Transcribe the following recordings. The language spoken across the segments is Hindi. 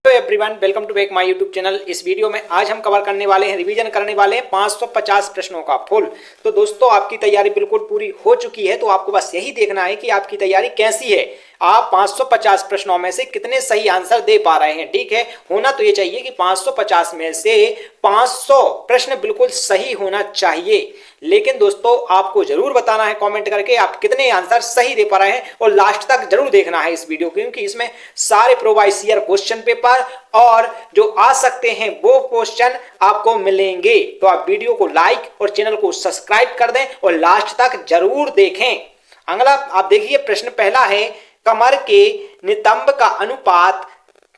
Hello everyone, welcome to back my YouTube channel. इस वीडियो में आज हम कवर करने वाले हैं, रिवीजन करने वाले हैं 550 प्रश्नों का फुल। तो दोस्तों, आपकी तैयारी बिल्कुल पूरी हो चुकी है, तो आपको बस यही देखना है कि आपकी तैयारी कैसी है, आप 550 प्रश्नों में से कितने सही आंसर दे पा रहे हैं। ठीक है, होना तो ये चाहिए कि 550 में से 500 प्रश्न बिल्कुल सही होना चाहिए। लेकिन दोस्तों, आपको जरूर बताना है कमेंट करके आप कितने आंसर सही दे पा रहे हैं, और लास्ट तक जरूर देखना है इस वीडियो, क्योंकि इसमें सारे प्रोवाइस ईयर क्वेश्चन पेपर और जो आ सकते हैं वो क्वेश्चन आपको मिलेंगे। तो आप वीडियो को लाइक और चैनल को सब्सक्राइब कर दें और लास्ट तक जरूर देखें। अगला आप देखिए, प्रश्न पहला है, कमर के नितंब का अनुपात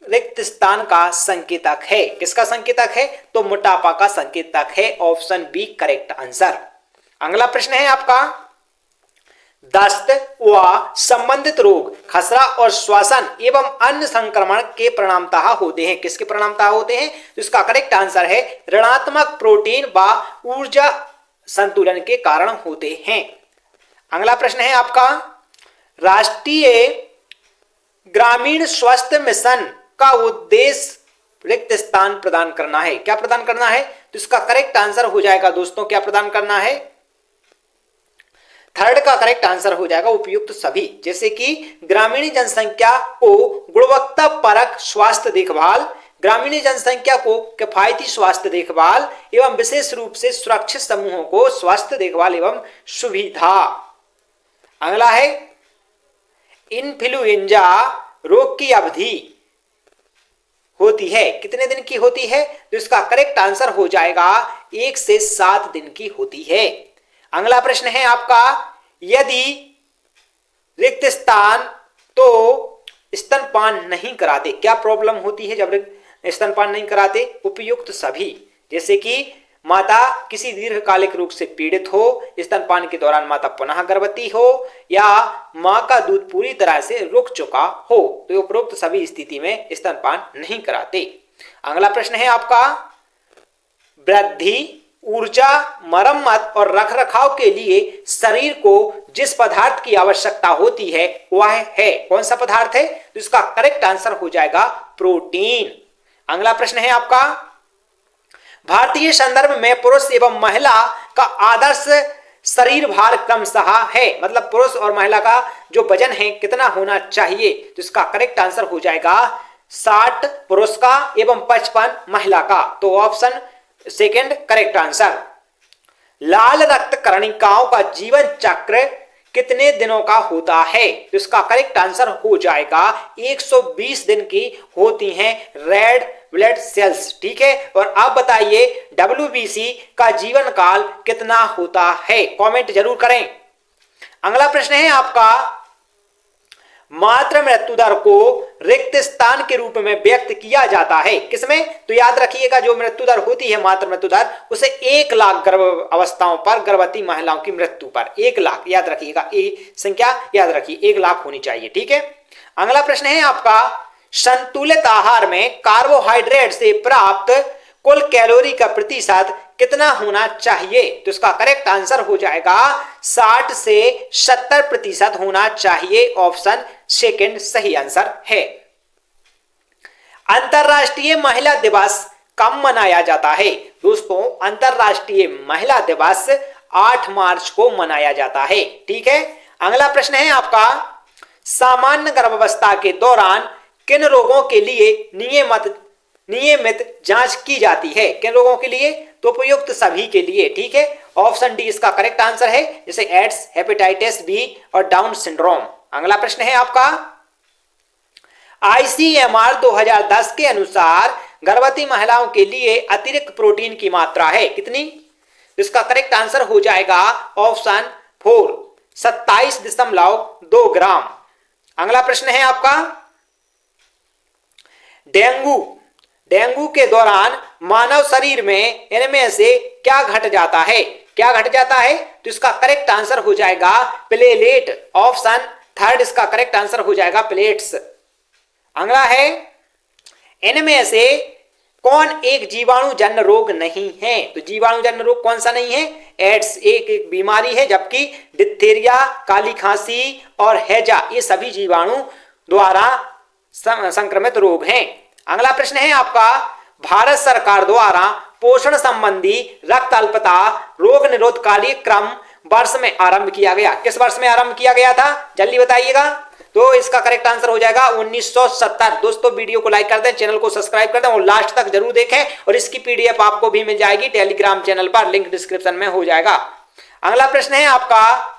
रिक्त स्थान का संकेतक है। किसका संकेतक है? तो मोटापा का संकेतक है। Option B correct answer. अगला प्रश्न है आपका, दस्त व संबंधित रोग खसरा और श्वसन एवं अन्य संक्रमण के परिणामतः होते हैं। किसके परिणामतः होते हैं? तो इसका करेक्ट आंसर है ऋणात्मक प्रोटीन व ऊर्जा संतुलन के कारण होते हैं। अगला प्रश्न है आपका, राष्ट्रीय ग्रामीण स्वास्थ्य मिशन का उद्देश्य रिक्त स्थान प्रदान करना है। क्या प्रदान करना है? तो इसका करेक्ट आंसर हो जाएगा दोस्तों, क्या प्रदान करना है? थर्ड का करेक्ट आंसर हो जाएगा उपयुक्त सभी, जैसे कि ग्रामीण जनसंख्या को गुणवत्ता परक स्वास्थ्य देखभाल, ग्रामीण जनसंख्या को किफायती स्वास्थ्य देखभाल एवं विशेष रूप से सुरक्षित समूहों को स्वास्थ्य देखभाल एवं सुविधा। अगला है, इन्फ्लुएंजा रोग की अवधि होती है, कितने दिन की होती है? तो इसका करेक्ट आंसर हो जाएगा 1 से 7 दिन की होती है। अगला प्रश्न है आपका, यदि रिक्त स्थान तो स्तनपान नहीं कराते, क्या प्रॉब्लम होती है जब स्तनपान नहीं कराते? उपयुक्त सभी, जैसे कि माता किसी दीर्घकालिक रोग से पीड़ित हो, स्तनपान के दौरान माता पुनः गर्भवती हो, या मां का दूध पूरी तरह से रुक चुका हो, तो उपरोक्त सभी स्थिति में स्तनपान नहीं कराते। अगला प्रश्न है आपका, वृद्धि, ऊर्जा, मरम्मत और रखरखाव के लिए शरीर को जिस पदार्थ की आवश्यकता होती है वह है, कौन सा पदार्थ है? तो इसका करेक्ट आंसर हो जाएगा प्रोटीन। अगला प्रश्न है आपका, भारतीय संदर्भ में पुरुष एवं महिला का आदर्श शरीर भार क्रमशः है, मतलब पुरुष और महिला का जो वजन है कितना होना चाहिए? तो इसका करेक्ट आंसर हो जाएगा 60 पुरुष का एवं 55 महिला का, तो ऑप्शन सेकंड करेक्ट आंसर। लाल रक्त कणिकाओं का जीवन चक्र कितने दिनों का होता है? तो इसका करेक्ट आंसर हो जाएगा 120 दिन की होती हैं रेड ब्लड सेल्स। ठीक है, और आप बताइए WBC का जीवन काल कितना होता है? कमेंट जरूर करें। अगला प्रश्न है आपका, मातृ मृत्यु दर को रिक्त स्थान के रूप में व्यक्त किया जाता है, किसमें? तो याद रखिएगा, जो मृत्यु दर होती है मातृ मृत्यु दर, उसे 1 लाख गर्भ अवस्थाओं पर गर्भवती महिलाओं की मृत्यु पर 1 लाख, याद रखिएगा, ये संख्या याद रखिए, 1 लाख होनी चाहिए। ठीक है, अगला प्रश्न है आपका, संतुलित आहार में कार्बोहाइड्रेट से प्राप्त कुल कैलोरी का प्रतिशत कितना होना चाहिए? तो इसका करेक्ट आंसर हो जाएगा 60 से 70% होना चाहिए। ऑप्शन सेकंड सही आंसर है। अंतरराष्ट्रीय महिला दिवस कब मनाया जाता है? दोस्तों, अंतरराष्ट्रीय महिला दिवस 8 मार्च को मनाया जाता है। ठीक है, अगला प्रश्न है आपका, सामान्य गर्भावस्था के दौरान किन रोगों के लिए नियमित जांच की जाती है? किन रोगों के लिए? तो उपयुक्त सभी के लिए। ठीक है, ऑप्शन डी इसका करेक्ट आंसर है, जैसे एड्स, हेपेटाइटिस बी और डाउन सिंड्रोम। अगला प्रश्न है आपका, ICMR 2010 के अनुसार गर्भवती महिलाओं के लिए अतिरिक्त प्रोटीन की मात्रा है कितनी? इसका करेक्ट आंसर हो जाएगा ऑप्शन 4 27.2 ग्राम। अगला प्रश्न है आपका, डेंगू के दौरान मानव शरीर में इनमें से क्या घट जाता है? क्या घट जाता है? तो इसका करेक्ट आंसर हो जाएगा प्लेलेट। ऑप्शन थर्ड इसका करेक्ट आंसर हो जाएगा प्लेट्स। अगला है, इनमें से कौन एक जीवाणुजन्य रोग नहीं है? तो जीवाणुजन्य रोग कौन सा नहीं है? एड्स एक बीमारी है, जबकि डिप्थीरिया, काली खांसी और हैजा ये सभी जीवाणु द्वारा संक्रमित रोग हैं। अगला प्रश्न है आपका, भारत सरकार द्वारा पोषण संबंधी रक्त अल्पता रोग निरोध कार्यक्रम वर्ष में आरंभ किया गया। किस वर्ष में आरंभ किया गया था, जल्दी बताइएगा। तो इसका करेक्ट आंसर हो जाएगा 1970। दोस्तों वीडियो को लाइक कर दें, चैनल को सब्सक्राइब कर दें और लास्ट तक जरूर देखें, और इसकी पीडीएफ आपको भी मिल जाएगी टेलीग्राम चैनल पर, लिंक डिस्क्रिप्शन में हो जाएगा। अगला प्रश्न है आपका,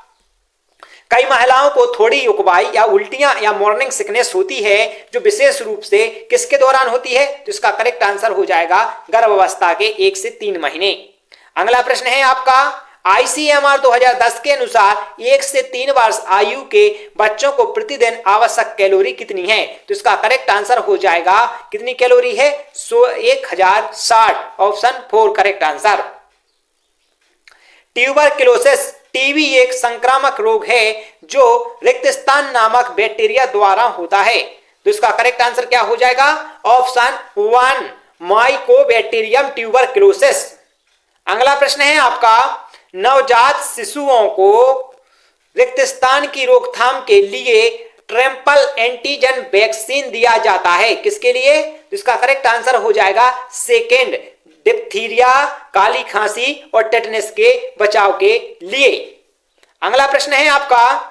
कई महिलाओं को थोड़ी उकवाई या उल्टियां या मॉर्निंग सिकनेस होती है जो विशेष रूप से किसके दौरान होती है, तो इसका करेक्ट आंसर हो जाएगा गर्भावस्था के 1 से 3 महीने। अगला प्रश्न है आपका, आईसीएमआर 2010 के अनुसार 1 से 3 वर्ष आयु के बच्चों को प्रतिदिन आवश्यक कैलोरी कितनी है, तो इसका करेक्ट आंसर हो जाएगा कितनी कैलोरी है, 1060, option 4 correct answer. Tuberculosis TB एक संक्रामक रोग है जो रिक्तस्थान नामक बैक्टीरिया द्वारा होता है, तो इसका करेक्ट आंसर क्या हो जाएगा, ऑप्शन 1 माइकोबैक्टीरियम ट्यूबरक्लोसिस। अगला प्रश्न है आपका, नवजात शिशुओं को रिक्तस्थान की रोकथाम के लिए ट्रिपल एंटीजन वैक्सीन दिया जाता है, किसके लिए, तो इसका करेक्ट आंसर हो जाएगा सेकेंड, डिप्थीरिया, काली खांसी और टेटनस के बचाव के लिए। अगला प्रश्न है आपका,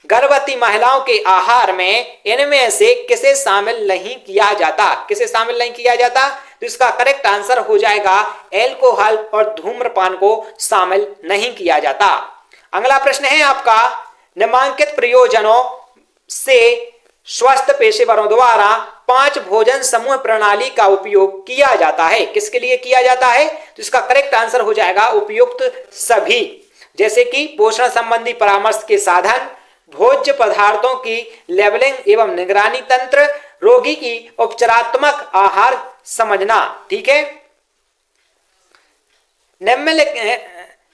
गर्भवती महिलाओं के आहार में इनमें से किसे शामिल नहीं किया जाता, किसे शामिल नहीं किया जाता, तो इसका करेक्ट आंसर हो जाएगा एल्कोहल और धूम्रपान को शामिल नहीं किया जाता। अगला प्रश्न है आपका, निम्नलिखित प्रयोजनों से स्वस्थ पेशेवरों द्वारा 5 भोजन समूह प्रणाली का उपयोग किया जाता है, किसके लिए किया जाता है, तो इसका करेक्ट आंसर हो जाएगा उपयुक्त सभी, जैसे कि पोषण संबंधी परामर्श के साधन, भोज्य पदार्थों की लेबलिंग एवं निगरानी तंत्र, रोगी की उपचारात्मक आहार समझना। ठीक है,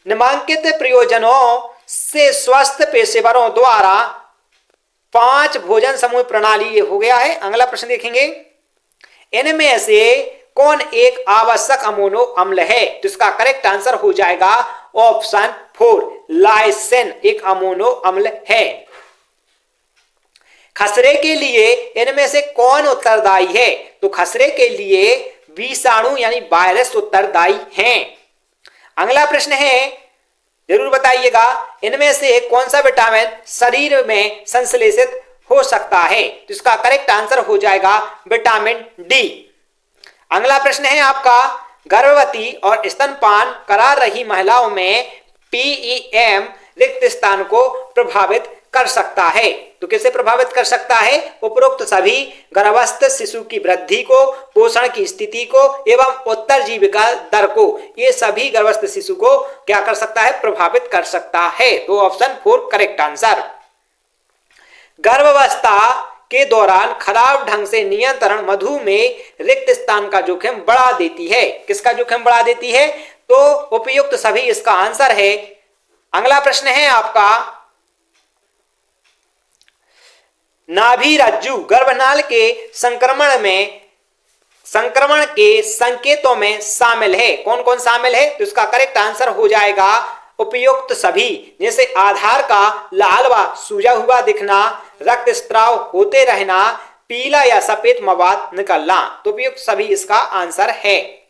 निम्नलिखित प्रयोजनों से स्वस्थ पेशेवरों द्वारा 5 भोजन समूह प्रणाली, ये हो गया है। अगला प्रश्न देखेंगे, इनमें से कौन एक आवश्यक अमीनो अम्ल है, तो इसका करेक्ट आंसर हो जाएगा ऑप्शन 4 लाइसिन एक अमीनो अम्ल है। खसरे के लिए इनमें से कौन उत्तरदायी है, तो खसरे के लिए विषाणु यानी वायरस उत्तरदायी हैं। अगला प्रश्न है, जरूर बताइएगा, इनमें से कौन सा विटामिन शरीर में संश्लेषित हो सकता है, तो इसका करेक्ट आंसर हो जाएगा विटामिन डी। अगला प्रश्न है आपका, गर्भवती और स्तनपान करा रही महिलाओं में पीईएम रिक्त स्थान को प्रभावित कर सकता है, तो कैसे प्रभावित कर सकता है, उपरोक्त सभी गर्भस्थ शिशु की वृद्धि को, पोषण की स्थिति को एवं उत्तरजीविका दर को, ये सभी गर्भस्थ शिशु को क्या कर सकता है, प्रभावित कर सकता है, तो ऑप्शन 4 करेक्ट आंसर। गर्भावस्था के दौरान खराब ढंग से नियंत्रण मधुमेह रिक्त स्थान का जोखिम बढ़ा देती है, किसका जोखिम बढ़ा देती है, तो उपयुक्त सभी इसका आंसर है। अगला प्रश्न है आपका, नाभि रज्जु गर्भनाल के संक्रमण के संकेतों में शामिल है, कौन कौन शामिल है, तो इसका करेक्ट आंसर हो जाएगा उपयुक्त सभी, जैसे आधार का लाल व सूजा हुआ दिखना, रक्तस्राव होते रहना, पीला या सफेद मवाद निकलना, तो उपयुक्त सभी इसका आंसर है।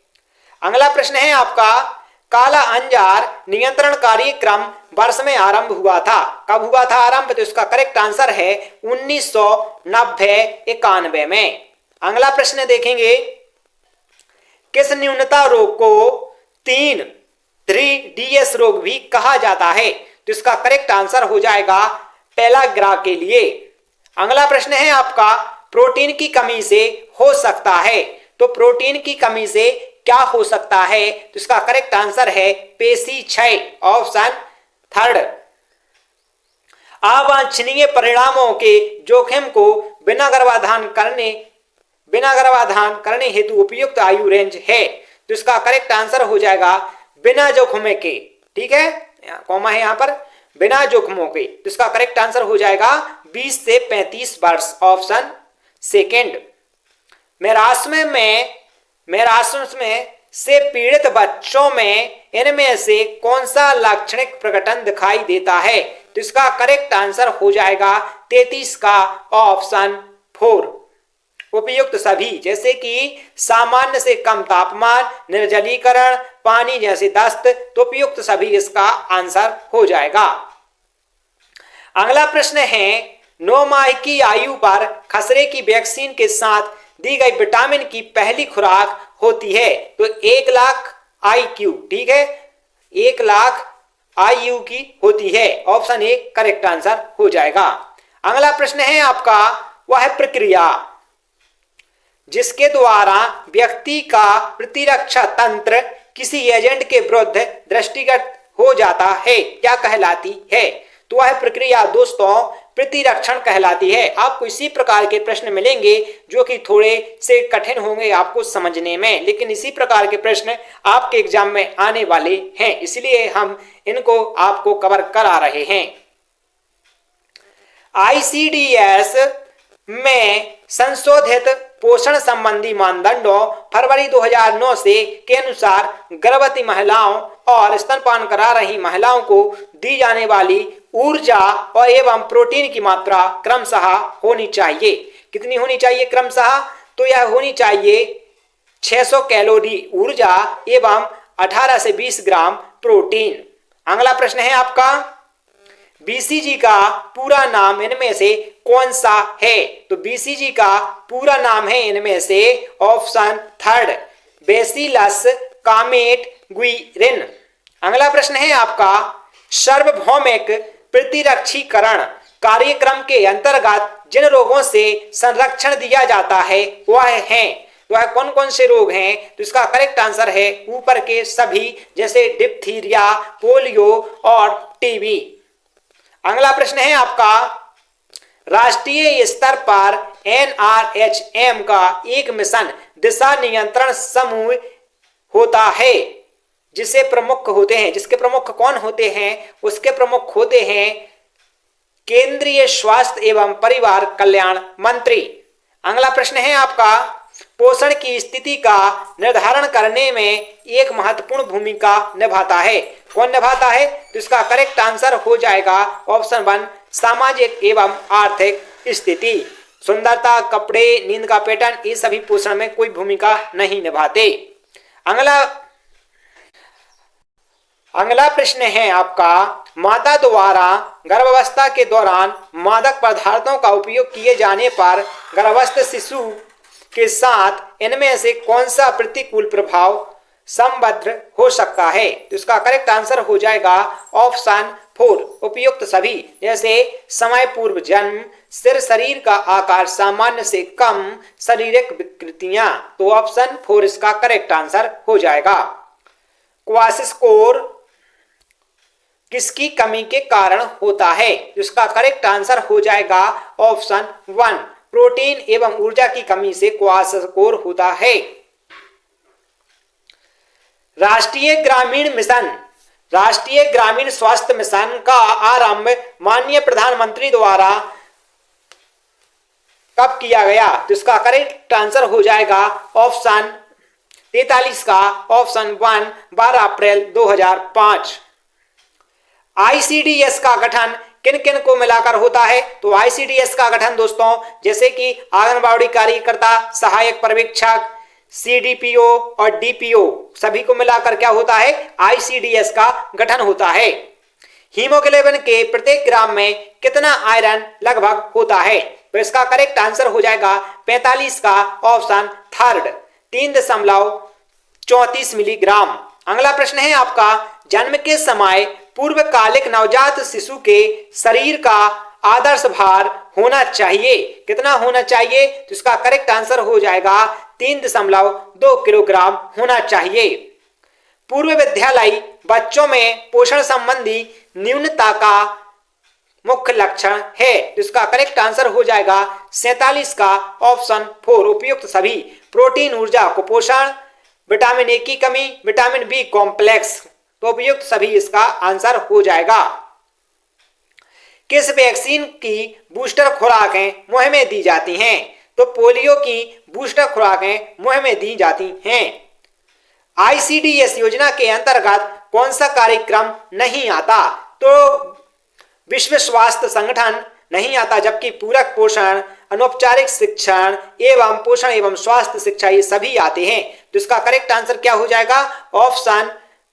अगला प्रश्न है आपका, काला अंजार नियंत्रण कार्यक्रम वर्ष में आरंभ हुआ था, कब हुआ था आरंभ, तो इसका करेक्ट आंसर है 1990-91 में। अगला प्रश्न देखेंगे, किस न्यूनता रोग को 3DS रोग भी कहा जाता है, तो इसका करेक्ट आंसर हो जाएगा पेलाग्रा के लिए। अगला प्रश्न है आपका, प्रोटीन की कमी से हो सकता है, तो प्रोटीन की कमी से क्या हो सकता है, तो इसका करेक्ट आंसर है पेशी क्षय, ऑप्शन 3। अवांछनीय परिणामों के जोखिम को बिना गर्भाधान करने हेतु उपयुक्त आयु रेंज है, तो इसका करेक्ट आंसर हो जाएगा बिना जोखिम के। ठीक है, कॉमा है यहाँ पर, बिना जोखिमों के, तो इसका करेक्ट आंसर हो जाएगा 20 से 35 वर्ष, ऑप्शन 2। मेरास्मस से पीड़ित बच्चों में इनमें से कौन सा लाक्षणिक प्रकटन दिखाई देता है, तो इसका करेक्ट आंसर हो जाएगा 33 का, ऑप्शन 4। उपयुक्त सभी, जैसे कि सामान्य से कम तापमान, निर्जलीकरण, पानी जैसे दस्त, तो उपयुक्त सभी इसका आंसर हो जाएगा। अगला प्रश्न है 9 माह की आयु पर खसरे की वैक्सीन के साथ दी गई विटामिन की पहली खुराक होती है, तो 1 लाख IQ, ठीक है, 1 लाख IU की होती है। ऑप्शन ए करेक्ट आंसर हो जाएगा। अगला प्रश्न है आपका, वह प्रक्रिया जिसके द्वारा व्यक्ति का प्रतिरक्षा तंत्र किसी एजेंट के विरुद्ध दृष्टिगत हो जाता है, क्या कहलाती है? तो वह प्रक्रिया दोस्तों प्रतिरक्षण कहलाती है। आपको इसी प्रकार के प्रश्न मिलेंगे जो कि थोड़े से कठिन होंगे आपको समझने में, लेकिन इसी प्रकार के प्रश्न आपके एग्जाम में आने वाले हैं, इसलिए हम इनको आपको कवर करा रहे हैं। ICDS में संशोधित पोषण संबंधी मानदंडों फरवरी 2009 से के अनुसार गर्भवती महिलाओं और स्तनपान करा रही महिलाओं को दी जाने वाली ऊर्जा और एवं प्रोटीन की मात्रा क्रमशः होनी चाहिए। कितनी होनी चाहिए क्रमशः? तो यह होनी चाहिए 600 कैलोरी ऊर्जा एवं 18 से 20 ग्राम प्रोटीन। अगला प्रश्न है आपका, BCG का पूरा नाम इनमें से कौन सा है? तो BCG का पूरा नाम है इनमें से ऑप्शन थर्ड, बेसिलस कामेट-गुइरिन। अगला प्रश्न है आपका, सार्वभौमिक प्रतिरक्षीकरण कार्यक्रम के अंतर्गत जिन रोगों से संरक्षण दिया जाता है वह है, वह कौन कौन से रोग हैं? तो इसका करेक्ट आंसर है ऊपर के सभी, जैसे डिप्थीरिया, पोलियो और टीबी। अगला प्रश्न है आपका, राष्ट्रीय स्तर पर NRHM का एक मिशन दिशा नियंत्रण समूह होता है जिसे प्रमुख होते हैं, जिसके प्रमुख कौन होते हैं? उसके प्रमुख होते हैं केंद्रीय स्वास्थ्य एवं परिवार कल्याण मंत्री। अगला प्रश्न है आपका, पोषण की स्थिति का निर्धारण करने में एक महत्वपूर्ण भूमिका निभाता है, कौन निभाता है? तो इसका करेक्ट आंसर हो जाएगा ऑप्शन 1, सामाजिक एवं आर्थिक स्थिति। सुंदरता, कपड़े, नींद का पैटर्न, ये सभी पोषण में कोई भूमिका नहीं निभाते। अगला प्रश्न है आपका, माता द्वारा गर्भावस्था के दौरान मादक पदार्थों का उपयोग किए जाने पर गर्भस्थ शिशु के साथ इनमें से कौन सा प्रतिकूल प्रभाव संबद्ध हो सकता है? तो इसका करेक्ट आंसर हो जाएगा ऑप्शन 4, उपयुक्त सभी, जैसे समय पूर्व जन्म, सिर शरीर का आकार सामान्य से कम, शारीरिक विकृतियां। तो ऑप्शन 4 इसका करेक्ट आंसर हो जाएगा। क्वासिस्कोर किसकी कमी के कारण होता है? इसका करेक्ट आंसर हो जाएगा ऑप्शन 1, प्रोटीन एवं ऊर्जा की कमी से क्वासिस्कोर होता है। राष्ट्रीय ग्रामीण स्वास्थ्य मिशन का आरंभ माननीय प्रधानमंत्री द्वारा कब किया गया? तो इसका करेक्ट आंसर हो जाएगा ऑप्शन 43 का ऑप्शन 1, 12 अप्रैल 2005। ICDS का गठन किन किन को मिलाकर होता है? तो ICDS का गठन दोस्तों जैसे कि आंगनबाड़ी कार्यकर्ता, सहायक पर्यवेक्षक, CDPO और DPO सभी को मिलाकर क्या होता है? ICDS का गठन होता है। हीमोग्लोबिन के प्रत्येक ग्राम में कितना आयरन लगभग होता है? तो इसका करेक्ट आंसर हो जाएगा 45 का ऑप्शन थर्ड, 3.34 मिलीग्राम। अगला प्रश्न है आपका, जन्म के समय पूर्वकालिक नवजात शिशु के शरीर का आदर्श भार होना चाहिए, कितना होना चाहिए? तो इसका करेक्ट आंसर हो जाएगा 3.2 किलोग्राम होना चाहिए। पूर्व विद्यालयी बच्चों में पोषण संबंधी न्यूनता का मुख्य लक्षण है, तो इसका करेक्ट आंसर हो जाएगा 47 का ऑप्शन 4, उपयुक्त सभी, प्रोटीन, ऊर्जा, कुपोषण, विटामिन ए की कमी, विटामिन बी कॉम्प्लेक्स, तो उपयुक्त सभी इसका आंसर हो जाएगा। किस वैक्सीन की बूस्टर खुराकें मुंह में दी जाती हैं? तो पोलियो की बूस्टर खुराकें मुंह में दी जाती हैं। ICDS योजना के अंतर्गत कौन सा कार्यक्रम नहीं आता? तो विश्व स्वास्थ्य संगठन नहीं आता, जबकि पूरक पोषण, अनौपचारिक शिक्षण एवं पोषण एवं स्वास्थ्य शिक्षा ये सभी आते हैं। तो इसका करेक्ट आंसर क्या हो जाएगा? ऑप्शन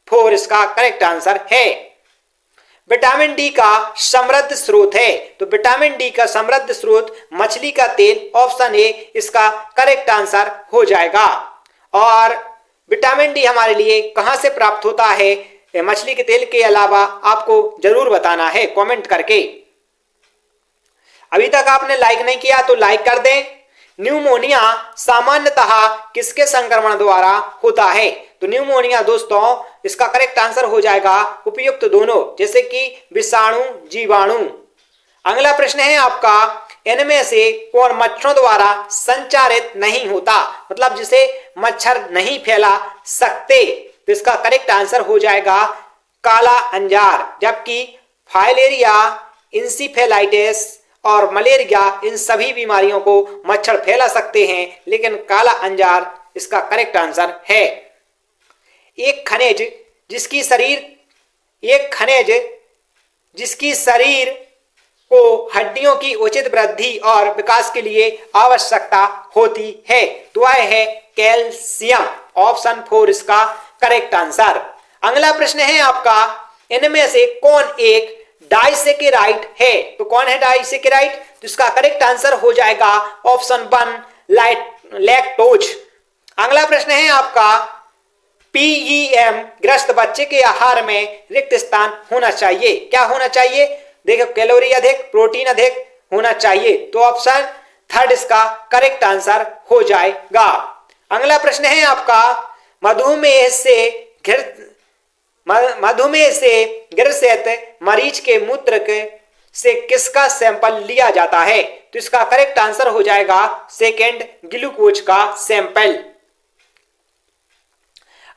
4 इसका करेक्ट आंसर है। विटामिन डी का समृद्ध स्रोत है, तो विटामिन डी का समृद्ध स्रोत मछली का तेल, ऑप्शन ए इसका करेक्ट आंसर हो जाएगा। और विटामिन डी हमारे लिए कहां से प्राप्त होता है मछली के तेल के अलावा, आपको जरूर बताना है कमेंट करके। अभी तक आपने लाइक नहीं किया तो लाइक कर दें। न्यूमोनिया सामान्यतः किसके संक्रमण द्वारा होता है? तो न्यूमोनिया दोस्तों इसका करेक्ट आंसर हो जाएगा उपयुक्त दोनों, जैसे कि विषाणु, जीवाणु। अगला प्रश्न है आपका, इनमें से कौन मच्छरों द्वारा संचारित नहीं होता, मतलब जिसे मच्छर नहीं फैला सकते? तो इसका करेक्ट आंसर हो जाएगा काला अंजार। जबकि फाइलेरिया, इंसिफेलाइटिस और मलेरिया इन सभी बीमारियों को मच्छर फैला सकते हैं, लेकिन काला अंजार इसका करेक्ट आंसर है। एक खनिज जिसकी शरीर को हड्डियों की उचित वृद्धि और विकास के लिए आवश्यकता होती है, तो वह है कैल्शियम, ऑप्शन 4 इसका करेक्ट आंसर। अगला प्रश्न है आपका, इनमें से कौन एक डाइसेकेराइड है? तो कौन है डाइसेकेराइड? तो इसका करेक्ट आंसर हो जाएगा ऑप्शन 1 लैक्टोज। अगला प्रश्न है आपका, पीईएम ग्रस्त बच्चे के आहार में रिक्त स्थान होना चाहिए, क्या होना चाहिए? देखो, कैलोरी अधिक, प्रोटीन अधिक होना चाहिए, तो ऑप्शन 3 इसका करेक्ट आंसर हो जाएगा। अगला प्रश्न है आपका, मधुमेह से ग्रसित मरीज के मूत्र से किसका सैंपल लिया जाता है? तो इसका करेक्ट आंसर हो जाएगा सेकेंड ग्लूकोज का सैंपल।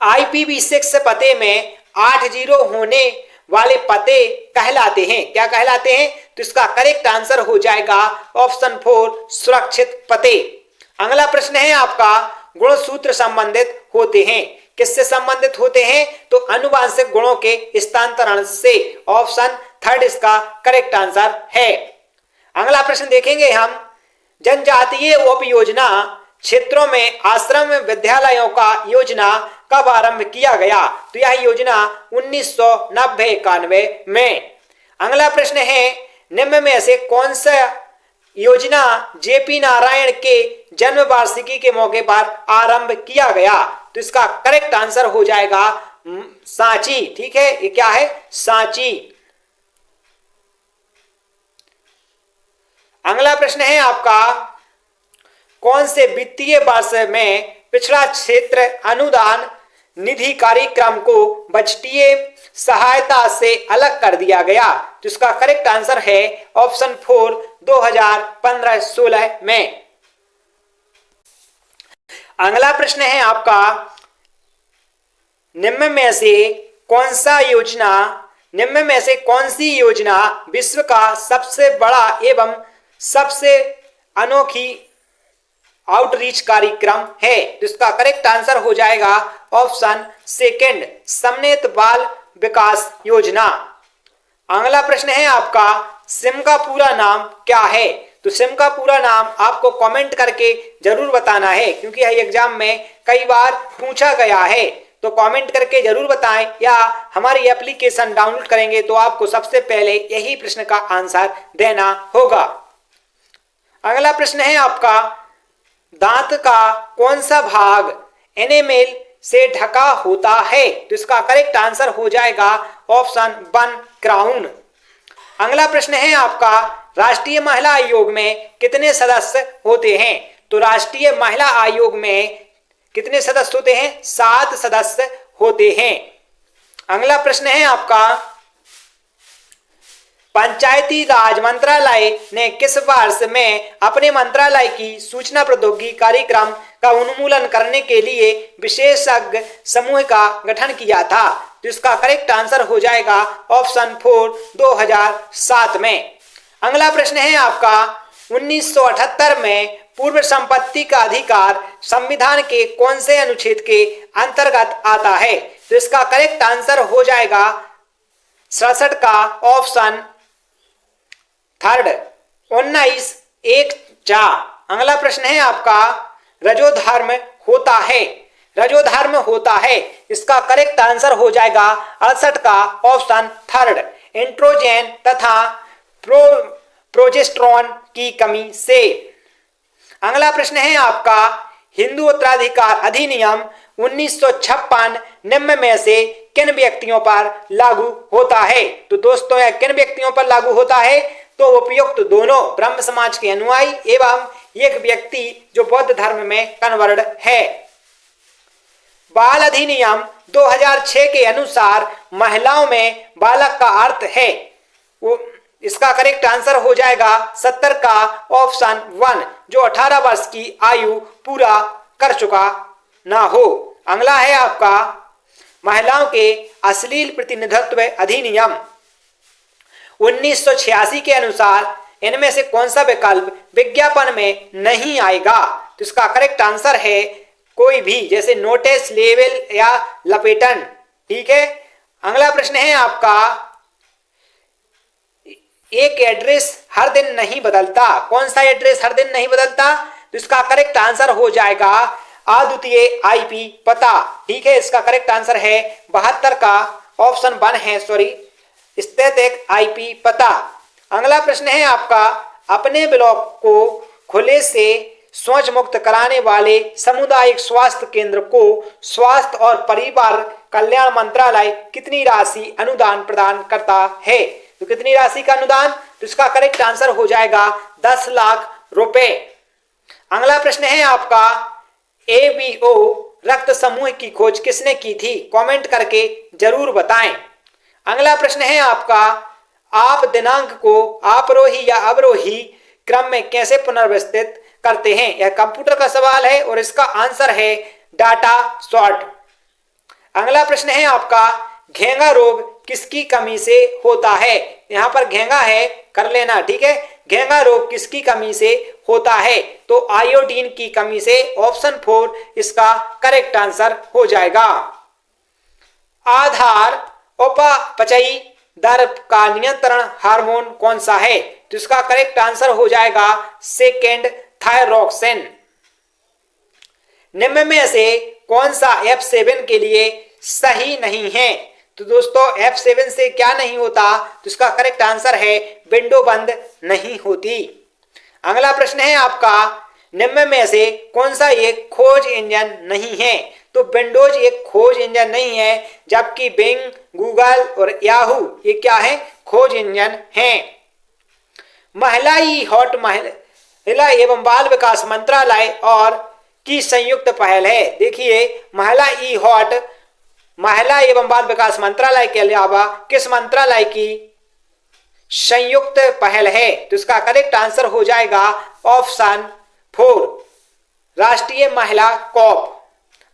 IPv6 पते में 8 जीरो होने वाले पते कहलाते हैं, क्या कहलाते हैं? तो इसका करेक्ट आंसर हो जाएगा ऑप्शन 4 सुरक्षित पते। अगला प्रश्न है आपका, गुणसूत्र संबंधित होते हैं, किससे संबंधित होते हैं? तो अनुवांशिक गुणों के स्थानांतरण से, ऑप्शन 3 इसका करेक्ट आंसर है। अगला प्रश्न देखेंगे हम, जनजातीय उपयोजना क्षेत्रों में आश्रम विद्यालयों का योजना कब आरंभ किया गया? तो यह योजना 1990-91 में। अगला प्रश्न है, निम्न में से कौन सा योजना जेपी नारायण के जन्म वार्षिकी के मौके पर आरंभ किया गया? तो इसका करेक्ट आंसर हो जाएगा सांची, ठीक है, ये क्या है? सांची। अगला प्रश्न है आपका, कौन से वित्तीय वर्ष में पिछड़ा क्षेत्र अनुदान निधि कार्यक्रम को बजटीय सहायता से अलग कर दिया गया? तो इसका करेक्ट आंसर है ऑप्शन 4 2015-16 में। अगला प्रश्न है आपका, निम्न में से कौन सी योजना विश्व का सबसे बड़ा एवं सबसे अनोखी आउटरीच कार्यक्रम है? तो इसका करेक्ट आंसर हो जाएगा ऑप्शन सेकेंड समन्वित बाल विकास योजना। अगला प्रश्न है आपका, सिम का पूरा नाम क्या है? तो सिम का पूरा नाम आपको कमेंट करके जरूर बताना है, क्योंकि यह एग्जाम में कई बार पूछा गया है, तो कमेंट करके जरूर बताएं, या हमारी एप्लीकेशन डाउनलोड करेंगे तो आपको सबसे पहले यही प्रश्न का आंसर देना होगा। अगला प्रश्न है आपका, दांत का कौन सा भाग एनेमेल से ढका होता है? तो इसका करेक्ट आंसर हो जाएगा ऑप्शन 1 क्राउन। अगला प्रश्न है आपका, राष्ट्रीय महिला आयोग में कितने सदस्य होते हैं? तो राष्ट्रीय महिला आयोग में कितने सदस्य होते हैं? 7 सदस्य होते हैं। अगला प्रश्न है आपका, पंचायती राज मंत्रालय ने किस वर्ष में अपने मंत्रालय की सूचना प्रौद्योगिकी कार्यक्रम का उन्मूलन करने के लिए विशेषज्ञ समूह का गठन किया था? तो इसका करेक्ट आंसर हो जाएगा ऑप्शन 4 2007 में। अगला प्रश्न है आपका, 1978 में पूर्व संपत्ति का अधिकार संविधान के कौन से अनुच्छेद के अंतर्गत आता है? तो इसका करेक्ट आंसर हो जाएगा 67 का ऑप्शन 3 19(1)4। अगला प्रश्न है आपका, रजोधर्म होता है, रजोधर्म होता है, इसका करेक्ट आंसर हो जाएगा 68 का ऑप्शन थर्ड, एंड्रोजन तथा प्रोजेस्टेरोन की कमी से। अगला प्रश्न है आपका, हिंदू उत्तराधिकार अधिनियम 1956 निम्न में से किन व्यक्तियों पर लागू होता है? तो दोस्तों यह किन व्यक्तियों पर लागू होता है? तो उपयुक्त दोनों ब्रह्म समाज के अनुयायी एवं एक व्यक्ति जो बौद्ध धर्म में कन्वर्ट है। बाल अधिनियम 2006 के अनुसार महिलाओं में बालक का अर्थ है, वो इसका करेक्ट आंसर हो जाएगा 70 का ऑप्शन 1, जो 18 वर्ष की आयु पूरा कर चुका ना हो। अगला है आपका, महिलाओं के अश्लील प्रतिनिधित्व अधिनियम 1986 के अनुसार इनमें से कौन सा विकल्प विज्ञापन में नहीं आएगा? तो इसका करेक्ट आंसर है कोई भी, जैसे नोटिस, लेबल या लपेटन। ठीक है। अगला प्रश्न है आपका, एक एड्रेस हर दिन नहीं बदलता, कौन सा एड्रेस हर दिन नहीं बदलता? तो इसका करेक्ट आंसर हो जाएगा अद्वितीय आईपी पता। ठीक है, इसका करेक्ट आंसर है 72 का ऑप्शन 1 है, सॉरी, स्थैतिक आईपी पता। अगला प्रश्न है आपका, अपने ब्लॉक को खुले से शौच मुक्त कराने वाले सामुदायिक स्वास्थ्य केंद्र को स्वास्थ्य और परिवार कल्याण मंत्रालय कितनी राशि अनुदान प्रदान करता है? तो कितनी राशि का अनुदान? तो इसका करेक्ट आंसर हो जाएगा 10 लाख रुपए। अगला प्रश्न है आपका, एबीओ रक्त समूह की खोज किसने की थी? कमेंट करके जरूर बताएं। अगला प्रश्न है आपका, आप दिनांक को आरोही या अवरोही क्रम में कैसे पुनर्व्यवस्थित करते हैं? यह कंप्यूटर का सवाल है और इसका आंसर है डाटा सॉर्ट। अगला प्रश्न है आपका, घेंगा रोग किसकी कमी से होता है? यहां पर घेंगा है, कर लेना। ठीक है, घेंगा रोग किसकी कमी से होता है? तो आयोडीन की कमी से, ऑप्शन 4 इसका करेक्ट आंसर हो जाएगा। आधार उपापचयी दर का नियंत्रण हार्मोन कौन सा है? तो इसका करेक्ट आंसर हो जाएगा सेकेंड, थायरोक्सिन। निम्न में से कौन सा F7 के लिए सही नहीं है? तो दोस्तों F7 से क्या नहीं होता? तो इसका करेक्ट आंसर है विंडो बंद नहीं होती। अगला प्रश्न है आपका, निम्न में से कौन सा एक खोज इंजन नहीं है? तो विंडोज एक खोज इंजन नहीं है, जबकि बिंग, गूगल और याहू ये क्या है? खोज इंजन हैं। महिला ई हॉट महिला एवं बाल विकास मंत्रालय और की संयुक्त पहल है। देखिए, महिला ई हॉट महिला एवं बाल विकास मंत्रालय के अलावा किस मंत्रालय की संयुक्त पहल है? तो इसका करेक्ट आंसर हो जाएगा ऑप्शन 4, राष्ट्रीय महिला कॉप।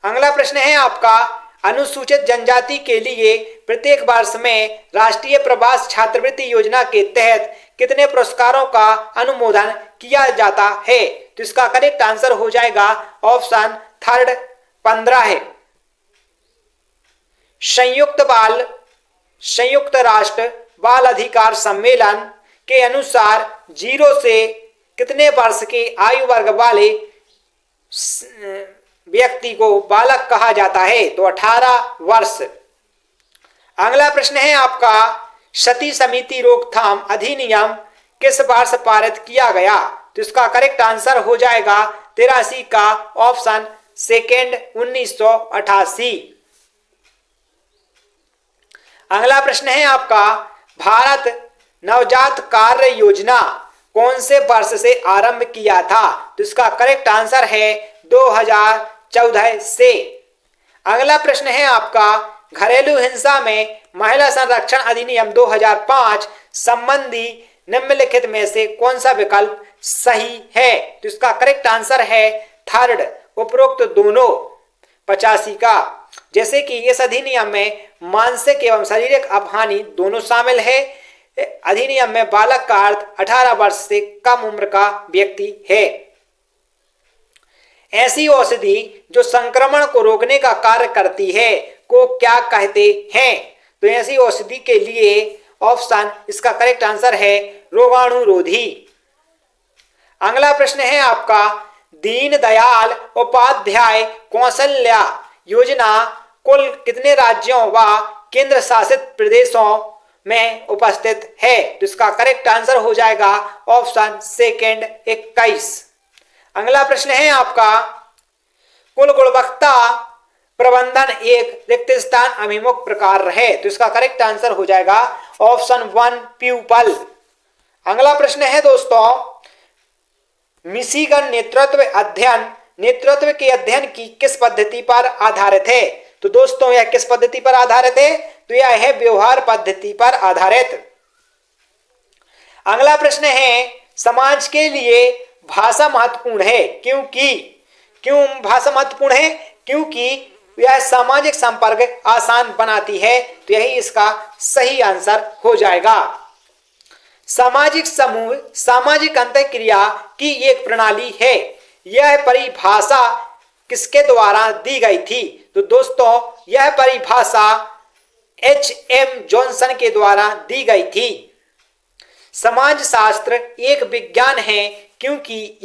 अगला प्रश्न है आपका, अनुसूचित जनजाति के लिए प्रत्येक वर्ष में राष्ट्रीय प्रवास छात्रवृत्ति योजना के तहत कितने पुरस्कारों का अनुमोदन किया जाता है? तो इसका करेक्ट आंसर हो जाएगा ऑप्शन 3, 15 है। संयुक्त राष्ट्र बाल अधिकार सम्मेलन के अनुसार 0 से कितने वर्ष की आयु वर्ग वाले व्यक्ति को बालक कहा जाता है? तो 18 वर्ष। अगला प्रश्न है आपका, सती समिति रोकथाम अधिनियम किस वर्ष पारित किया गया? तो इसका करेक्ट आंसर हो जाएगा 83 का ऑप्शन सेकेंड, 1988। अगला प्रश्न है आपका, भारत नवजात कार्य योजना कौन से वर्ष से आरंभ किया था? तो इसका करेक्ट आंसर है 2014 से। अगला प्रश्न है आपका, घरेलू हिंसा में महिला संरक्षण अधिनियम 2005 संबंधी निम्नलिखित में से कौन सा विकल्प सही है? तो इसका करेक्ट आंसर है 3, उपरोक्त दोनों 85 का। जैसे कि इस अधिनियम में मानसिक एवं शारीरिक अपहानि दोनों शामिल है। अधिनियम में बालक का अर्थ 18 वर्ष से कम उम्र का व्यक्ति है। ऐसी औषधि जो संक्रमण को रोकने का कार्य करती है को क्या कहते हैं? तो ऐसी औषधि के लिए ऑप्शन, इसका करेक्ट आंसर है रोगाणुरोधी। अगला प्रश्न है आपका, दीनदयाल उपाध्याय कौशल्या योजना कुल कितने राज्यों व केंद्र शासित प्रदेशों में उपस्थित है? तो इसका करेक्ट आंसर हो जाएगा ऑप्शन सेकंड 21। अगला प्रश्न है आपका, कुल गुणवत्ता प्रबंधन एक रिक्त स्थान अभिमुख प्रकार है। तो इसका करेक्ट आंसर हो जाएगा ऑप्शन 1 प्यूपल। अगला प्रश्न है दोस्तों, मिशिगन नेतृत्व के अध्ययन की किस पद्धति पर आधारित है? तो दोस्तों यह किस पद्धति पर आधारित है? तो यह है व्यवहार पद्धति पर आधारित। अगला प्रश्न है, समाज के लिए भाषा महत्वपूर्ण है क्यों भाषा महत्वपूर्ण है? क्योंकि यह सामाजिक संपर्क आसान बनाती है। तो यही इसका सही आंसर हो जाएगा। सामाजिक समूह सामाजिक अंतःक्रिया की एक प्रणाली है। यह परिभाषा किसके द्वारा दी गई थी? तो दोस्तों यह परिभाषा H.M. जॉनसन के द्वारा दी गई थी। समाज शास्त्र एक विज्ञान है क्योंकि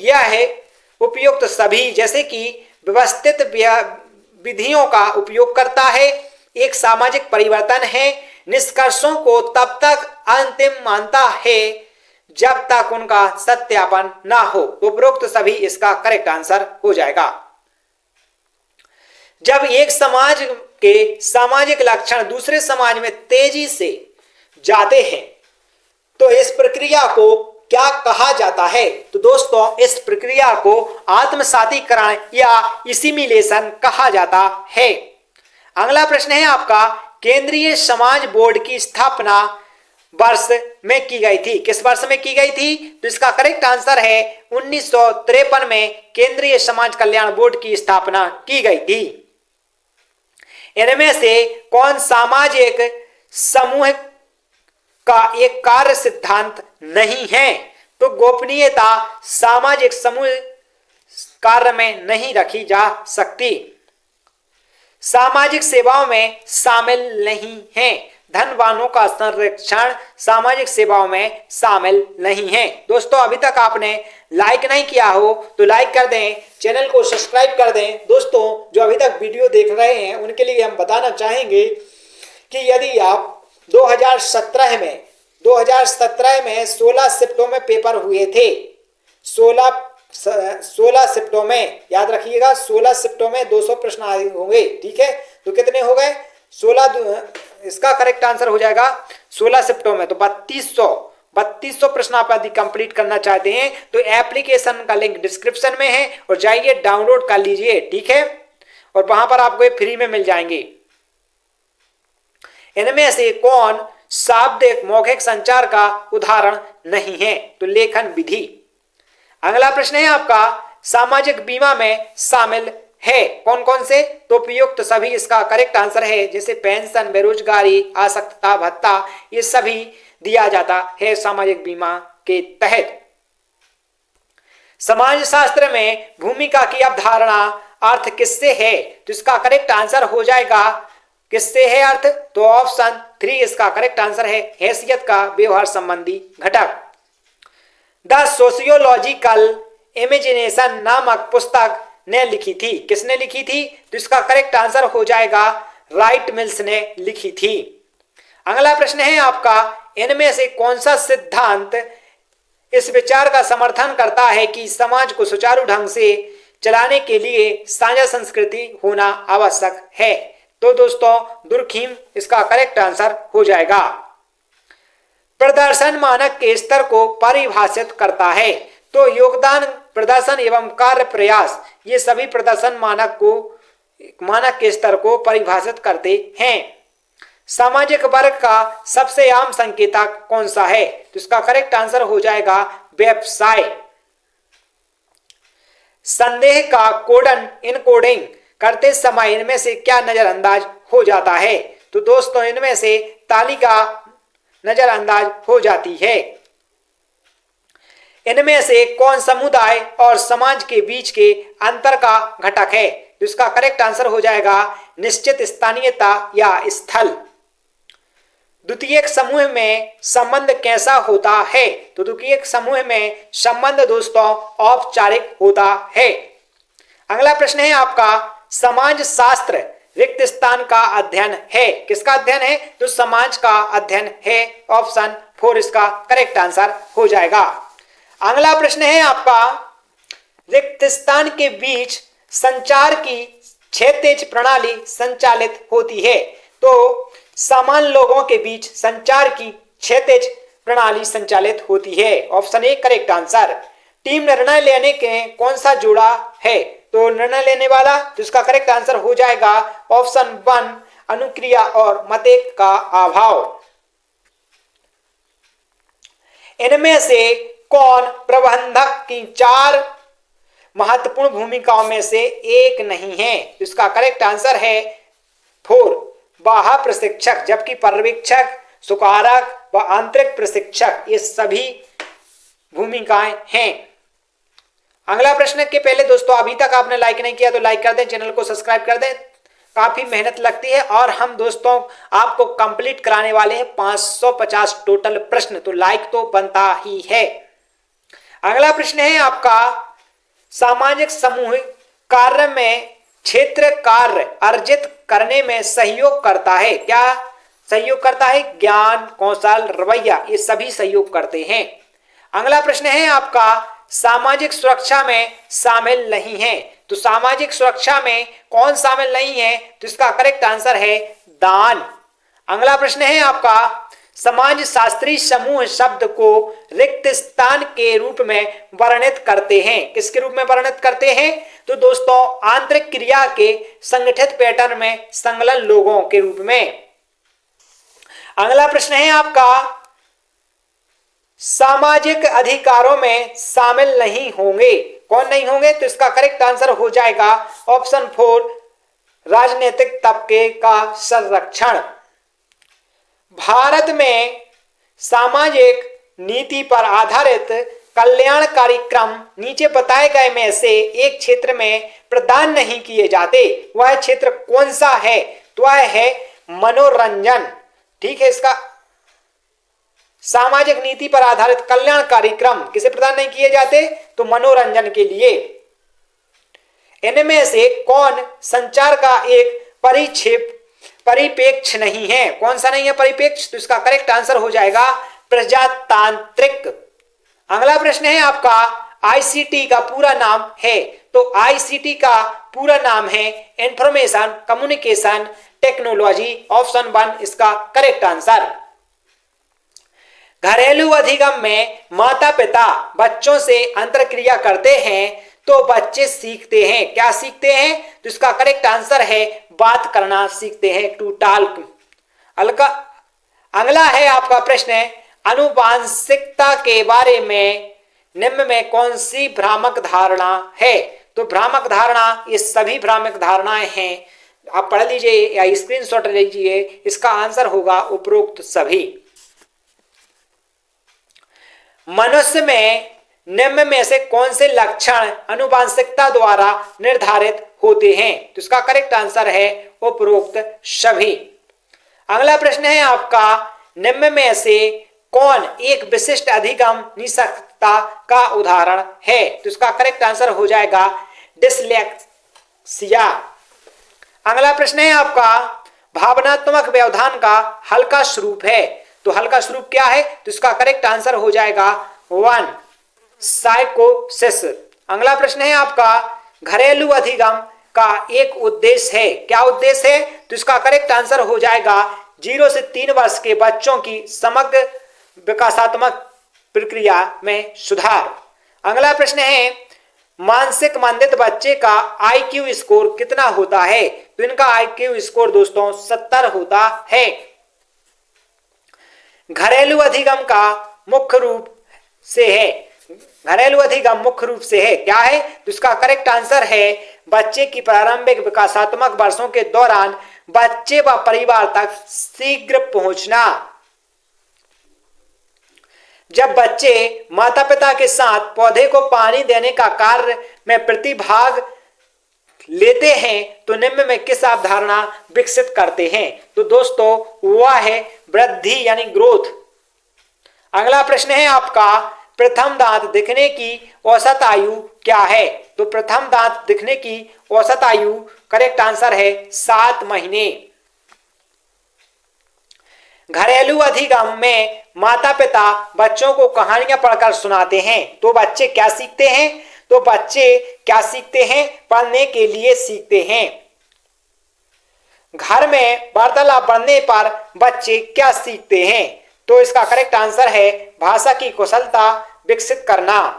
यह उपयुक्त सभी जैसे कि व्यवस्थित विधियों का उपयोग करता है, एक सामाजिक परिवर्तन है, निष्कर्षों को तब तक अंतिम मानता है जब तक उनका सत्यापन ना हो। उपरोक्त सभी इसका करेक्ट आंसर हो जाएगा। जब एक समाज के सामाजिक लक्षण दूसरे समाज में तेजी से जाते हैं तो इस प्रक्रिया को क्या कहा जाता है? तो दोस्तों इस प्रक्रिया को आत्मसातीकरण या एसिमिलेशन कहा जाता है। अगला प्रश्न है आपका, केंद्रीय समाज बोर्ड की स्थापना वर्ष में की गई थी। किस वर्ष में की गई थी? तो इसका करेक्ट आंसर है 1953 में केंद्रीय समाज कल्याण बोर्ड की स्थापना की गई थी। इनमें से कौन सामाजिक समूह का एक कार्य सिद्धांत नहीं है? तो गोपनीयता सामाजिक समूह कार्य में नहीं रखी जा सकती। सामाजिक सेवाओं में शामिल नहीं है। धनवानों का संरक्षण सामाजिक सेवाओं में शामिल नहीं है। दोस्तों अभी तक आपने लाइक नहीं किया हो तो लाइक कर दें, चैनल को सब्सक्राइब कर दें। दोस्तों जो अभी तक वीडियो देख रहे हैं उनके लिए हम बताना चाहेंगे कि यदि आप 2017 में 16 शिफ्टों में पेपर हुए थे। 16 शिफ्टों में याद रखिएगा, 16 शिफ्टों में 200 प्रश्न आए होंगे। ठीक है, तो कितने हो गए? 16। इसका करेक्ट आंसर हो जाएगा 16 शिफ्टों में तो 3200 प्रश्न आप यदि कंप्लीट करना चाहते हैं तो एप्लीकेशन का लिंक डिस्क्रिप्शन में है और जाइए डाउनलोड कर लीजिए। ठीक है, और वहां पर आपको फ्री में मिल जाएंगे। इनमें से कौन शाब्दिक मौखिक संचार का उदाहरण नहीं है? तो लेखन विधि। अगला प्रश्न है आपका, सामाजिक बीमा में शामिल है कौन कौन से? तो उपयुक्त सभी इसका करेक्ट आंसर है। जैसे पेंशन, बेरोजगारी, आसक्तता भत्ता, ये सभी दिया जाता है सामाजिक बीमा के तहत। समाज शास्त्र में भूमिका की अवधारणा अर्थ किससे है? तो इसका करेक्ट आंसर हो जाएगा किससे है अर्थ? तो ऑप्शन 3 इसका करेक्ट आंसर है, हैसियत का व्यवहार संबंधी घटक। द सोशियोलॉजिकल इमेजिनेशन नामक पुस्तक ने लिखी थी। किसने लिखी थी? तो इसका करेक्ट आंसर हो जाएगा राइट मिल्स ने लिखी थी। अगला प्रश्न है आपका, इनमें से कौन सा सिद्धांत इस विचार का समर्थन करता है कि समाज को सुचारू ढंग से चलाने के लिए साझा संस्कृति होना आवश्यक है? तो दोस्तों दुर्खीम इसका करेक्ट आंसर हो जाएगा। प्रदर्शन मानक के स्तर को परिभाषित करता है। तो योगदान, प्रदर्शन एवं कार्य प्रयास ये सभी प्रदर्शन मानक के स्तर को परिभाषित करते हैं। सामाजिक वर्ग का सबसे आम संकेतक कौन सा है? तो इसका करेक्ट आंसर हो जाएगा व्यवसाय। संदेह का कोडन इनकोडिंग करते समय इनमें से क्या नजरअंदाज हो जाता है? तो दोस्तों इनमें से तालिका नजरअंदाज हो जाती है। इनमें से कौन समुदाय और समाज के बीच के अंतर का घटक है? तो इसका करेक्ट आंसर हो जाएगा निश्चित स्थानीयता या स्थल। द्वितीयक समूह में संबंध कैसा होता है? तो द्वितीयक समूह में संबंध दोस्तों औपचारिक होता है। अगला प्रश्न है आपका, समाज शास्त्र रिक्त स्थान का अध्ययन है। किसका अध्ययन है? तो समाज का अध्ययन है। ऑप्शन 4 इसका करेक्ट आंसर हो जाएगा। अगला प्रश्न है आपका, रिक्त स्थान के बीच संचार की क्षैतिज प्रणाली संचालित होती है। तो समान लोगों के बीच संचार की क्षैतिज प्रणाली संचालित होती है। Option A correct answer. Team निर्णय लेने के कौन सा जोड़ा है? तो निर्णय लेने वाला, तो इसका करेक्ट आंसर हो जाएगा ऑप्शन 1 अनुक्रिया और मतेक का अभाव। इनमें से कौन प्रबंधक की 4 महत्वपूर्ण भूमिकाओं में से एक नहीं है? तो इसका करेक्ट आंसर है 4 बाह्य प्रशिक्षक, जबकि पर्यवेक्षक, सुकारक व आंतरिक प्रशिक्षक ये सभी भूमिकाएं हैं। अगला प्रश्न के पहले दोस्तों अभी तक आपने लाइक नहीं किया तो लाइक कर दें, चैनल को सब्सक्राइब कर दें। काफी मेहनत लगती है और हम दोस्तों आपको कंप्लीट कराने वाले हैं 550 टोटल प्रश्न, तो लाइक तो बनता ही है। अगला प्रश्न है आपका, सामाजिक समूह कार्य में क्षेत्र कार्य अर्जित करने में सहयोग करता है। क्या सहयोग करता है? ज्ञान, कौशल, रवैया ये सभी सहयोग करते हैं। अगला प्रश्न है आपका, सामाजिक सुरक्षा में शामिल नहीं है। तो सामाजिक सुरक्षा में कौन शामिल नहीं है? तो इसका करेक्ट आंसर है दान। अगला प्रश्न है आपका, समाज शास्त्री समूह शब्द को रिक्त स्थान के रूप में वर्णित करते हैं। किसके रूप में वर्णित करते हैं? तो दोस्तों आंतरिक क्रिया के संगठित पैटर्न में संलग्न लोगों के रूप में। अगला प्रश्न है आपका, सामाजिक अधिकारों में शामिल नहीं होंगे। कौन नहीं होंगे? तो इसका करेक्ट आंसर हो जाएगा ऑप्शन 4 राजनीतिक तबके का संरक्षण। भारत में सामाजिक नीति पर आधारित कल्याण कार्यक्रम नीचे बताए गए में से एक क्षेत्र में प्रदान नहीं किए जाते। वह क्षेत्र कौन सा है? तो वह है मनोरंजन। ठीक है, इसका सामाजिक नीति पर आधारित कल्याण कार्यक्रम किसे प्रदान नहीं किए जाते? तो मनोरंजन के लिए। इनमें से कौन संचार का एक परिपेक्ष नहीं है? कौन सा नहीं है परिपेक्ष? तो इसका करेक्ट आंसर हो जाएगा प्रजातांत्रिक। अगला प्रश्न है आपका, आईसीटी का पूरा नाम है। तो आईसीटी का पूरा नाम है इंफॉर्मेशन कम्युनिकेशन टेक्नोलॉजी। ऑप्शन 1 इसका करेक्ट आंसर। घरेलू अधिगम में माता पिता बच्चों से अंतरक्रिया करते हैं तो बच्चे सीखते हैं। क्या सीखते हैं? तो इसका करेक्ट आंसर है बात करना सीखते हैं, टू टॉक। अगला है आपका प्रश्न, आनुवांशिकता के बारे में निम्न में कौन सी भ्रामक धारणा है? तो भ्रामक धारणा ये सभी भ्रामक धारणाएं हैं, आप पढ़ लीजिए या स्क्रीनशॉट लीजिए। इसका आंसर होगा उपरोक्त सभी। मनुष्य में निम्न में से कौन से लक्षण आनुवांशिकता द्वारा निर्धारित होते हैं? तो इसका करेक्ट आंसर है उपरोक्त सभी। अगला प्रश्न है आपका, निम्न में से कौन एक विशिष्ट अधिगम निषेधता का उदाहरण है? तो इसका करेक्ट आंसर हो जाएगा डिसलेक्सिया। अगला प्रश्न है आपका, भावनात्मक व्यवधान का हल्का स्वरूप है। तो हल्का स्वरूप क्या है? तो इसका करेक्ट आंसर हो जाएगा 1 साइकोसिस। अगला प्रश्न है आपका, घरेलू अधिगम का एक उद्देश्य है। क्या उद्देश्य है? तो इसका करेक्ट आंसर हो जाएगा 0 से 3 वर्ष के बच्चों की समग्र विकासात्मक प्रक्रिया में सुधार। अगला प्रश्न है, मानसिक मंदित बच्चे का आईक्यू स्कोर कितना होता है? तो इनका आईक्यू स्कोर दोस्तों 70 होता है। घरेलू अधिगम का मुख्य रूप से है। घरेलू अधिगम मुख्य रूप से है क्या है? तो इसका करेक्ट आंसर है बच्चे की प्रारंभिक विकासात्मक वर्षों के दौरान बच्चे व परिवार तक शीघ्र पहुंचना। जब बच्चे माता पिता के साथ पौधे को पानी देने का कार्य में प्रतिभाग लेते हैं तो निम्न में किस अवधारणा विकसित करते हैं? तो दोस्तों वह है वृद्धि यानी ग्रोथ। अगला प्रश्न है आपका, प्रथम दांत दिखने की औसत आयु क्या है? तो प्रथम दांत दिखने की औसत आयु करेक्ट आंसर है 7 महीने। घरेलू अधिगम में माता पिता बच्चों को कहानियां पढ़कर सुनाते हैं तो बच्चे क्या सीखते हैं? तो बच्चे क्या सीखते हैं? पढ़ने के लिए सीखते हैं। घर में वार्तालाप बढ़ने पर बच्चे क्या सीखते हैं? तो इसका करेक्ट आंसर है भाषा की कुशलता विकसित करना।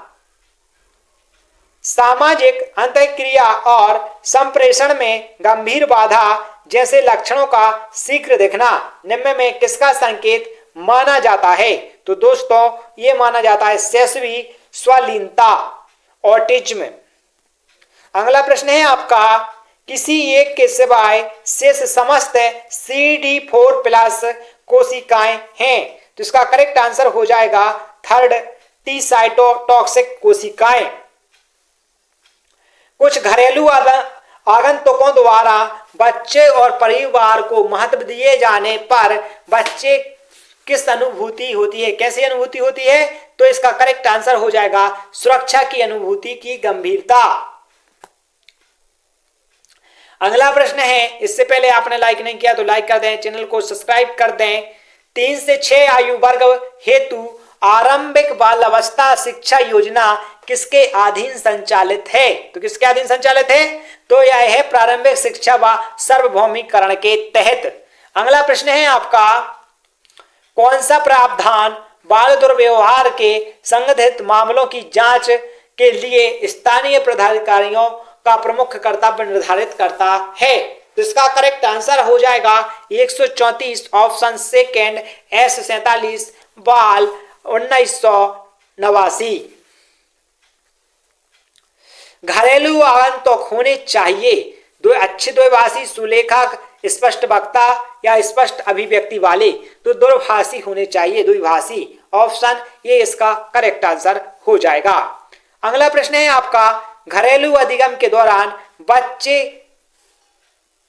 सामाजिक अंतःक्रिया और संप्रेषण में गंभीर बाधा जैसे लक्षणों का शीघ्र दिखना निम्न में किसका संकेत माना जाता है? तो दोस्तों ये माना जाता है शैशवी स्वलीनता, ऑटिज्म। अगला प्रश्न है आपका, किसी एक के सिवाय शेष समस्त CD4+ कोशिकाएं हैं? तो इसका करेक्ट आंसर हो जाएगा थर्ड, टी साइटोटॉक्सिक कोशिकाएं। कुछ घरेलू आगंतुकों द्वारा बच्चे और परिवार को महत्व दिए जाने पर बच्चे किस अनुभूति होती है? कैसी अनुभूति होती है? तो इसका करेक्ट आंसर हो जाएगा सुरक्षा की अनुभूति की गंभीरता। अगला प्रश्न है, इससे पहले आपने लाइक नहीं किया तो लाइक कर दें, चैनल को सब्सक्राइब कर दें। 3 से 6 आयु वर्ग हेतु आरंभिक बाल अवस्था शिक्षा योजना किसके अधीन संचालित है? तो किसके अधीन संचालित है? तो यह है प्रारंभिक शिक्षा व सार्वभौमिकरण के तहत। अगला प्रश्न है आपका, कौन सा प्रावधान बाल दुर्व्यवहार के संगठित मामलों की जांच के लिए स्थानीय पदाधिकारियों का प्रमुख कर्तव्य निर्धारित करता है? तो इसका करेक्ट आंसर हो जाएगा 134 ऑप्शन सेकेंड, S47 बाल 1989। घरेलू आगंतुक होने चाहिए अच्छे द्विभाषी, सुलेखक, स्पष्ट वक्ता या स्पष्ट अभिव्यक्ति वाले? तो दूरभाषी होने चाहिए, द्विभाषी। ऑप्शन ये इसका करेक्ट आंसर हो जाएगा। अगला प्रश्न है आपका, घरेलू अधिगम के दौरान बच्चे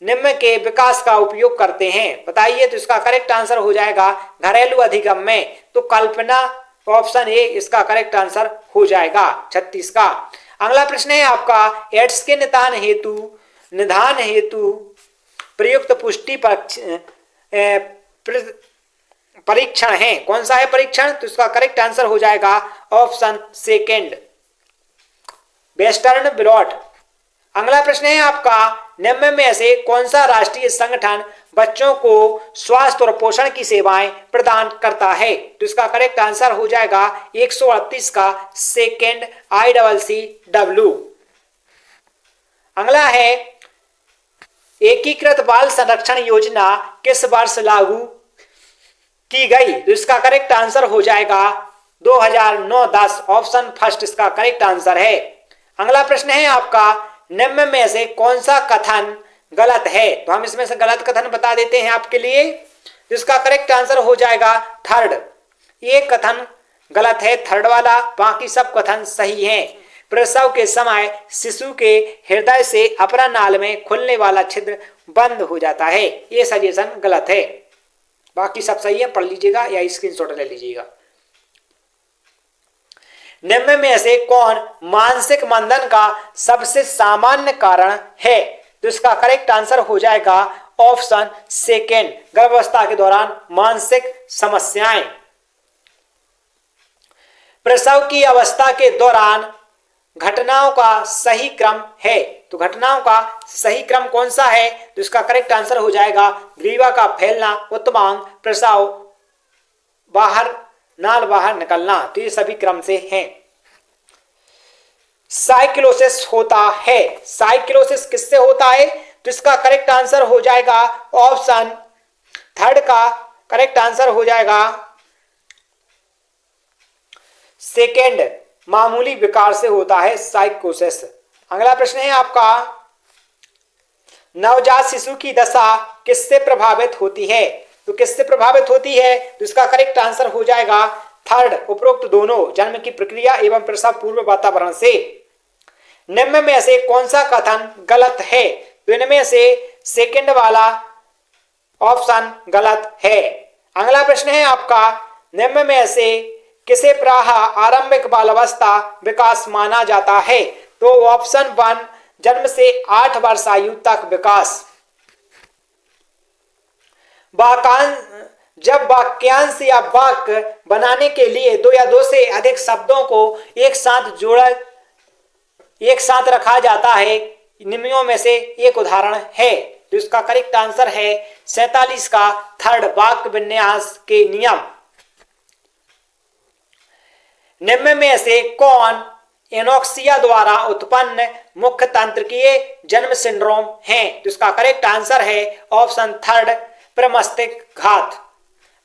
निम्न के विकास का उपयोग करते हैं, बताइए। तो इसका करेक्ट आंसर हो जाएगा घरेलू अधिगम में तो कल्पना, ऑप्शन ए इसका करेक्ट आंसर हो जाएगा 36 का। अगला प्रश्न है आपका, एड्स के निदान हेतु प्रयुक्त पुष्टि परीक्षण है, कौन सा है परीक्षण? तो इसका करेक्ट आंसर हो जाएगा ऑप्शन सेकेंड, वेस्टर्न ब्लॉट। अगला प्रश्न है आपका, निम्न में से कौन सा राष्ट्रीय संगठन बच्चों को स्वास्थ्य और पोषण की सेवाएं प्रदान करता है? तो इसका करेक्ट आंसर हो जाएगा 138 का सेकेंड, ICCW। अगला है, एकीकृत बाल संरक्षण योजना किस वर्ष लागू की गई? तो इसका करेक्ट आंसर हो जाएगा 2009-10, ऑप्शन फर्स्ट इसका करेक्ट आंसर है। अगला प्रश्न है आपका, निम्न में से कौन सा कथन गलत है? तो हम इसमें से गलत कथन बता देते हैं आपके लिए। इसका करेक्ट आंसर हो जाएगा थर्ड, ये कथन गलत है थर्ड वाला, बाकी सब कथन सही हैं। प्रसव के समय शिशु के हृदय से अपर नाल में खुलने वाला छिद्र बंद हो जाता है, ये सजेशन गलत है। बाकी सब सही है, पढ़ लीजिएगा या स्क्रीनशॉट ले लीजिएगा। निम्न में से कौन मानसिक मंदन का सबसे सामान्य कारण है? तो इसका करेक्ट आंसर हो जाएगा ऑप्शन सेकेंड, गर्भावस्था के दौरान मानसिक समस्याएं। प्रसव की अवस्था के दौरान घटनाओं का सही क्रम है, तो घटनाओं का सही क्रम कौन सा है? तो इसका करेक्ट आंसर हो जाएगा ग्रीवा का फैलना, उत्तमांग, प्रसव, नाल बाहर निकलना, तो ये सभी क्रम से हैं। साइक्लोसिस होता है, साइक्लोसिस किससे होता है? तो इसका करेक्ट आंसर हो जाएगा ऑप्शन थर्ड का करेक्ट आंसर हो जाएगा सेकेंड, मामूली विकार से होता है साइकोसिस। अगला प्रश्न है आपका, नवजात शिशु की दशा किससे प्रभावित होती है? तो किससे प्रभावित होती है? तो इसका करेक्ट आंसर हो जाएगा थर्ड, उपरोक्त दोनों, जन्म की प्रक्रिया एवं प्रसव पूर्व वातावरण से। निम्न में से कौन सा कथन गलत है? तो इनमें से सेकंड वाला ऑप्शन गलत है। अगला प्रश्न है आपका, निम्न में से किसे प्रायः आरंभिक बालावस्था विकास माना जाता है? तो ऑप्शन 1 जन्म से 8 वर्ष आयु तक विकास। जब वाक्यांश या वाक्य बनाने के लिए दो या दो से अधिक शब्दों को एक साथ रखा जाता है, निम्नों में से एक उदाहरण है। तो इसका करेक्ट आंसर है 47 का थर्ड, वाक्य विन्यास के नियम। निम्न में से कौन एनोक्सिया द्वारा उत्पन्न मुख्य तंत्रिकीय जन्म सिंड्रोम है? तो इसका करेक्ट आंसर है ऑप्शन थर्ड, प्रमस्तिष्कघात।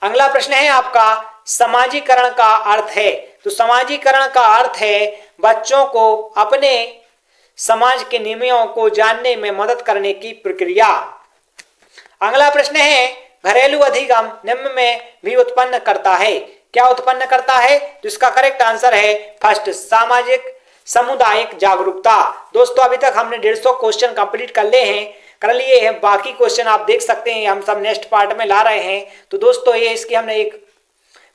अगला प्रश्न है आपका, समाजीकरण का अर्थ है? तो समाजीकरण का अर्थ है बच्चों को अपने समाज के नियमों को जानने में मदद करने की प्रक्रिया। अगला प्रश्न है, घरेलू अधिगम निम्न में भी उत्पन्न करता है, क्या उत्पन्न करता है? तो इसका करेक्ट आंसर है फर्स्ट, सामाजिक सामुदायिक जागरूकता। दोस्तों अभी तक हमने 150 क्वेश्चन कंप्लीट कर लिए हैं। बाकी क्वेश्चन आप देख सकते हैं, हम सब नेक्स्ट पार्ट में ला रहे हैं। तो दोस्तों ये इसकी हमने एक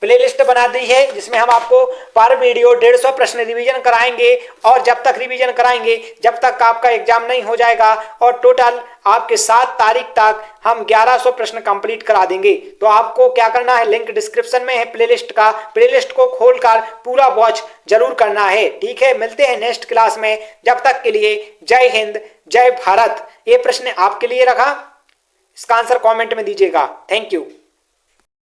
प्लेलिस्ट बना दी है जिसमें हम आपको पर वीडियो 150 प्रश्न रिवीजन कराएंगे, और जब तक रिवीजन कराएंगे जब तक आपका एग्जाम नहीं हो जाएगा, और टोटल आपके 7 तारीख तक हम 1100 प्रश्न कंप्लीट करा देंगे। तो आपको क्या करना है, लिंक डिस्क्रिप्शन में है प्लेलिस्ट का, प्लेलिस्ट को खोलकर पूरा वॉच जरूर करना है। ठीक है, मिलते हैं नेक्स्ट क्लास में। जब तक के लिए जय हिंद, जय भारत। ये प्रश्न आपके लिए रखा, इसका आंसर कमेंट में दीजिएगा। Thank you.